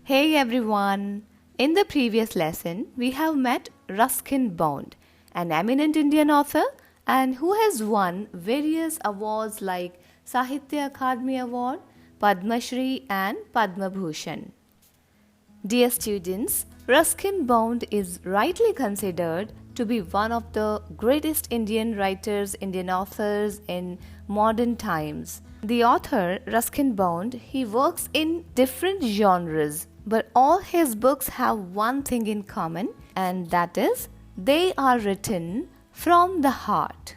Hey everyone! In the previous lesson, we have met Ruskin Bond, an eminent Indian author and who has won various awards like Sahitya Akademi Award, Padma Shri and Padma Bhushan. Dear students, Ruskin Bond is rightly considered to be one of the greatest Indian writers, Indian authors in modern times. The author, Ruskin Bond, he works in different genres, but all his books have one thing in common, and that is they are written from the heart.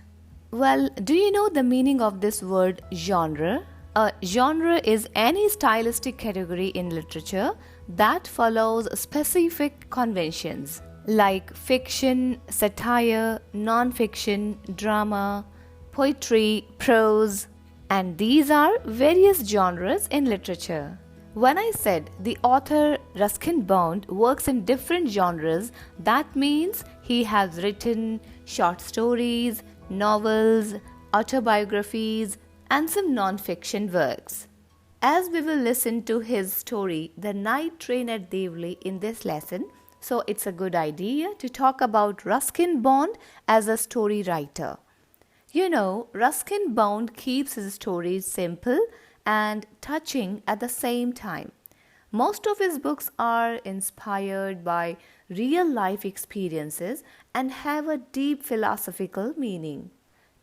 Well, do you know the meaning of this word genre? A genre is any stylistic category in literature that follows specific conventions like fiction, satire, non-fiction, drama, poetry, prose, and these are various genres in literature. When I said the author Ruskin Bond works in different genres, that means he has written short stories, novels, autobiographies, and some non-fiction works. As we will listen to his story, The Night Train at Deoli, in this lesson, so it's a good idea to talk about Ruskin Bond as a story writer. You know, Ruskin Bond keeps his stories simple and touching at the same time. Most of his books are inspired by real life experiences and have a deep philosophical meaning.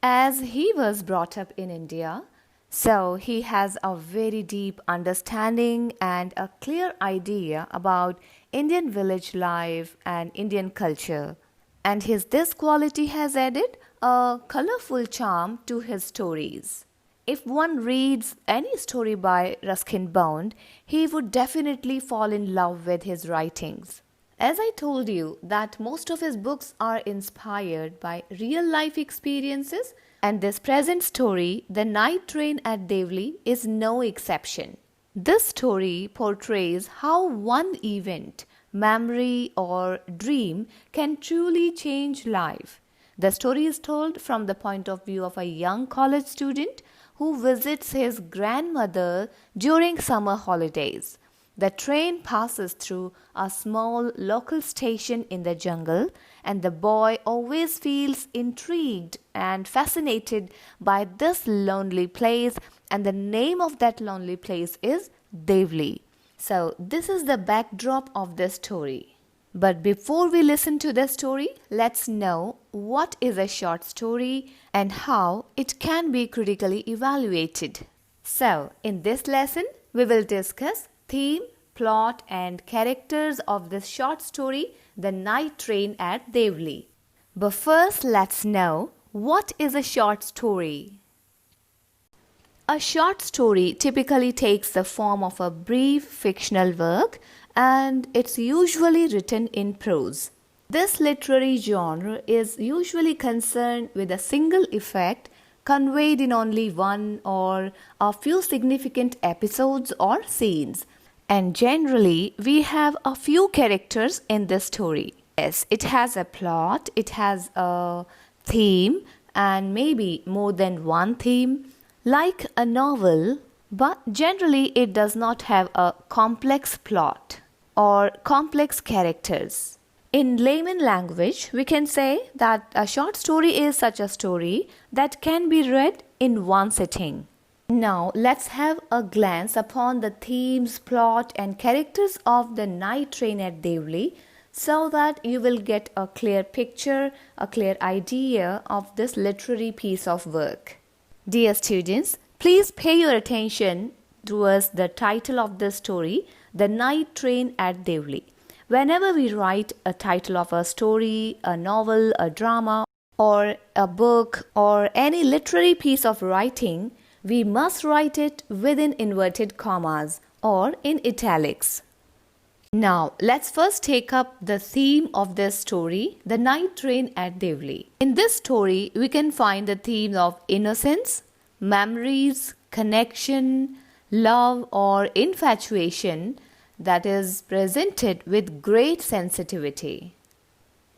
As he was brought up in India, so he has a very deep understanding and a clear idea about Indian village life and Indian culture. And this quality has added a colorful charm to his stories. If one reads any story by Ruskin Bond, he would definitely fall in love with his writings. As I told you that most of his books are inspired by real life experiences, and this present story, The Night Train at Deoli, is no exception. This story portrays how one event, memory or dream can truly change life. The story is told from the point of view of a young college student who visits his grandmother during summer holidays. The train passes through a small local station in the jungle, and the boy always feels intrigued and fascinated by this lonely place, and the name of that lonely place is Deoli. So this is the backdrop of this story. But before we listen to the story, let's know what is a short story and how it can be critically evaluated. So, in this lesson, we will discuss theme, plot and characters of this short story, The Night Train at Deoli. But first, let's know what is a short story. A short story typically takes the form of a brief fictional work and it's usually written in prose. This literary genre is usually concerned with a single effect conveyed in only one or a few significant episodes or scenes. And generally, we have a few characters in this story. Yes, it has a plot, it has a theme, and maybe more than one theme, like a novel, but generally it does not have a complex plot or complex characters. In layman language, we can say that a short story is such a story that can be read in one sitting. Now, let's have a glance upon the themes, plot and characters of The Night Train at Deoli so that you will get a clear picture, a clear idea of this literary piece of work. Dear students, please pay your attention towards the title of this story, The Night Train at Deoli. Whenever we write a title of a story, a novel, a drama, or a book, or any literary piece of writing, we must write it within inverted commas or in italics. Now, let's first take up the theme of this story, The Night Train at Deoli. In this story, we can find the themes of innocence, memories, connection, love or infatuation that is presented with great sensitivity.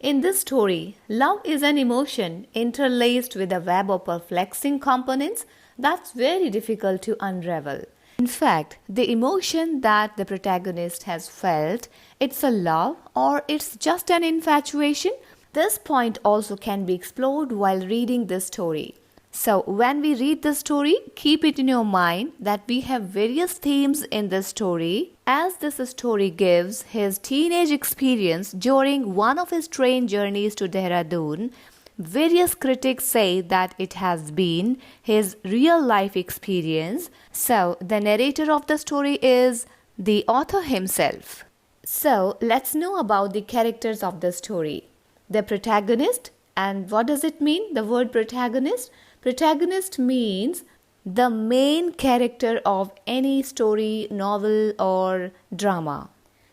In this story, love is an emotion interlaced with a web of perplexing components that's very difficult to unravel. In fact, the emotion that the protagonist has felt, it's a love or it's just an infatuation. This point also can be explored while reading this story. So, when we read the story, keep it in your mind that we have various themes in this story, as this story gives his teenage experience during one of his train journeys to Dehradun. Various critics say that it has been his real life experience. So, the narrator of the story is the author himself. So, let's know about the characters of the story. The protagonist, and what does it mean? The word protagonist? Protagonist means the main character of any story, novel, or drama.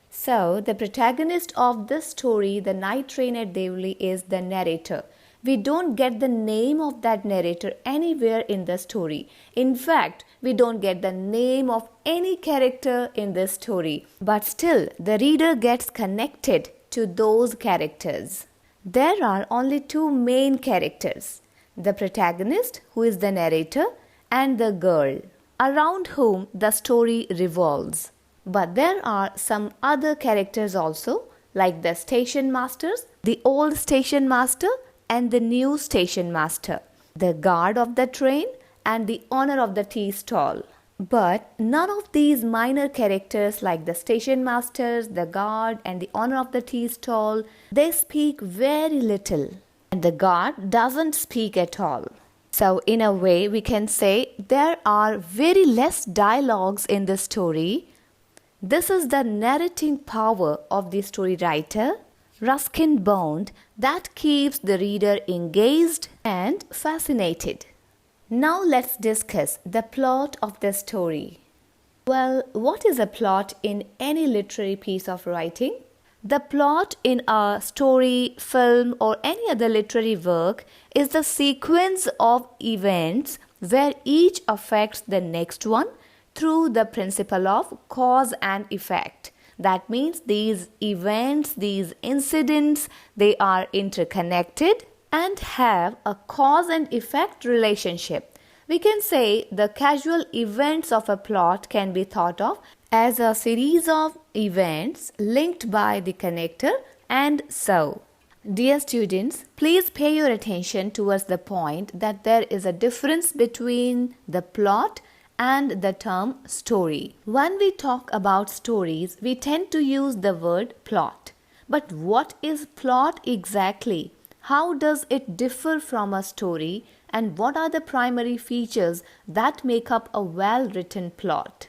So, the protagonist of this story, The Night Train at Deoli, is the narrator. We don't get the name of that narrator anywhere in the story. In fact, we don't get the name of any character in this story. But still, the reader gets connected to those characters. There are only two main characters. The protagonist, who is the narrator, and the girl, around whom the story revolves. But there are some other characters also, like the station masters, the old station master, and the new station master, the guard of the train, and the owner of the tea stall. But none of these minor characters like the station masters, the guard, and the owner of the tea stall, they speak very little. And the guard doesn't speak at all. So in a way we can say there are very less dialogues in the story. This is the narrating power of the story writer, Ruskin Bond, that keeps the reader engaged and fascinated. Now let's discuss the plot of the story. Well, what is a plot in any literary piece of writing? The plot in a story, film, or any other literary work is the sequence of events where each affects the next one through the principle of cause and effect. That means these events, these incidents, they are interconnected and have a cause and effect relationship. We can say the casual events of a plot can be thought of as a series of events linked by the connector, and so. Dear students, please pay your attention towards the point that there is a difference between the plot and the term story. When we talk about stories, we tend to use the word plot. But what is plot exactly? How does it differ from a story? And what are the primary features that make up a well-written plot?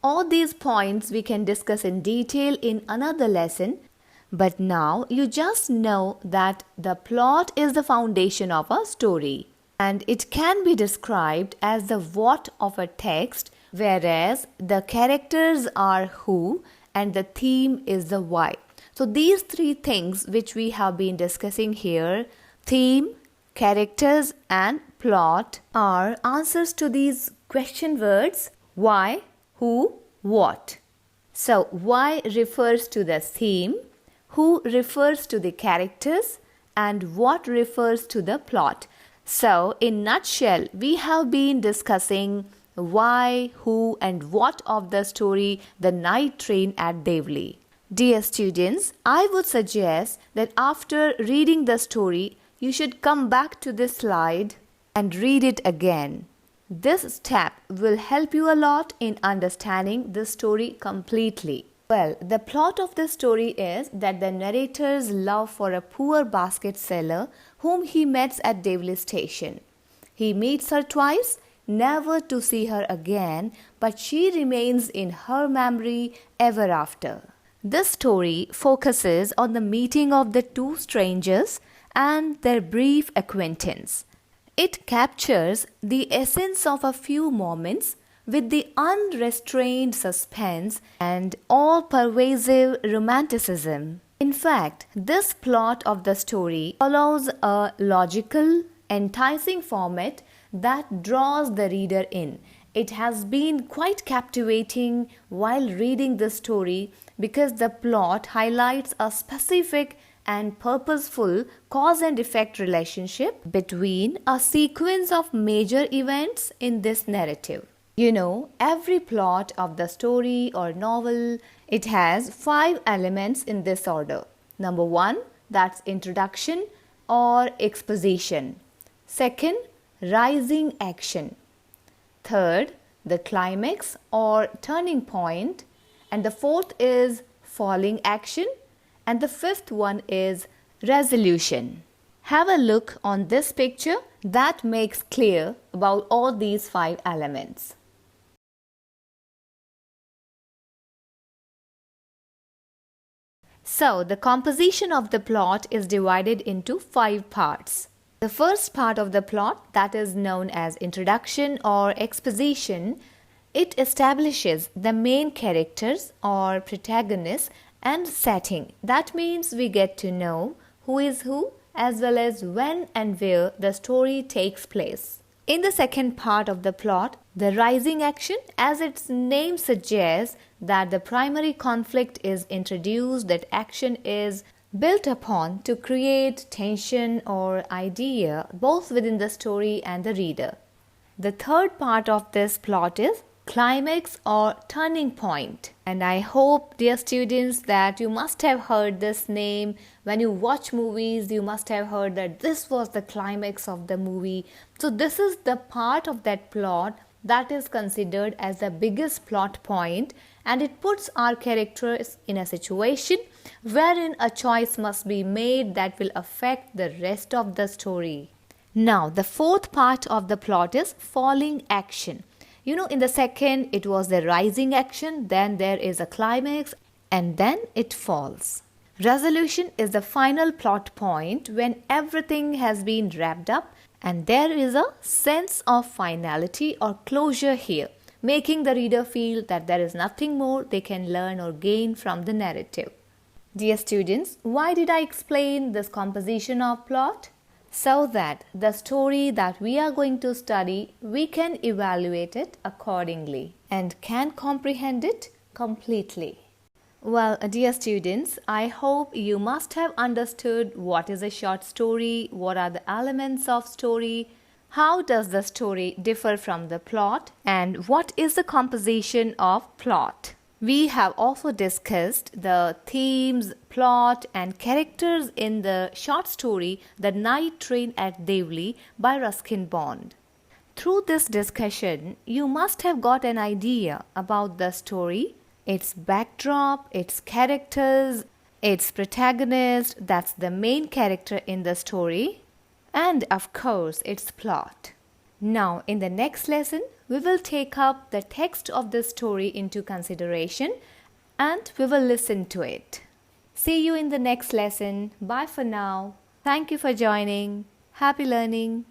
All these points we can discuss in detail in another lesson, but now you just know that the plot is the foundation of a story and it can be described as the what of a text, whereas the characters are who and the theme is the why. So these three things which we have been discussing here, theme, characters and plot, are answers to these question words why, who, what. So why refers to the theme, who refers to the characters, and what refers to the plot. So in nutshell, we have been discussing why, who, and what of the story The Night Train at Deoli. Dear students, I would suggest that after reading the story, you should come back to this slide and read it again. This step will help you a lot in understanding the story completely. Well, the plot of the story is that the narrator's love for a poor basket seller whom he meets at Deoli station. He meets her twice, never to see her again, but she remains in her memory ever after. This story focuses on the meeting of the two strangers and their brief acquaintance. It captures the essence of a few moments with the unrestrained suspense and all-pervasive romanticism. In fact, this plot of the story follows a logical, enticing format that draws the reader in. It has been quite captivating while reading the story because the plot highlights a specific and purposeful cause and effect relationship between a sequence of major events in this narrative. You know, every plot of the story or novel, it has 5 elements in this order. Number 1, that's introduction or exposition. Second, rising action. Third, the climax or turning point. And the fourth is falling action. And the fifth one is resolution. Have a look on this picture that makes clear about all these 5 elements. So, the composition of the plot is divided into 5 parts. The first part of the plot, that is known as introduction or exposition, it establishes the main characters or protagonists and setting. That means we get to know who is who as well as when and where the story takes place. In the second part of the plot, the rising action, as its name suggests, that the primary conflict is introduced, that action is built upon to create tension or idea both within the story and the reader. The third part of this plot is climax or turning point. And I hope, dear students, that you must have heard this name. When you watch movies, you must have heard that this was the climax of the movie. So this is the part of that plot that is considered as the biggest plot point, and it puts our characters in a situation wherein a choice must be made that will affect the rest of the story. Now, the fourth part of the plot is falling action. You know, in the second, it was the rising action, then there is a climax, and then it falls. Resolution is the final plot point when everything has been wrapped up and there is a sense of finality or closure here, making the reader feel that there is nothing more they can learn or gain from the narrative. Dear students, why did I explain this composition of plot? So that the story that we are going to study, we can evaluate it accordingly and can comprehend it completely. Well, dear students, I hope you must have understood what is a short story, what are the elements of story, how does the story differ from the plot, and what is the composition of plot. We have also discussed the themes, plot and characters in the short story The Night Train at Deoli by Ruskin Bond. Through this discussion, you must have got an idea about the story, its backdrop, its characters, its protagonist, that's the main character in the story, and of course its plot. Now, in the next lesson, we will take up the text of the story into consideration and we will listen to it. See you in the next lesson. Bye for now. Thank you for joining. Happy learning.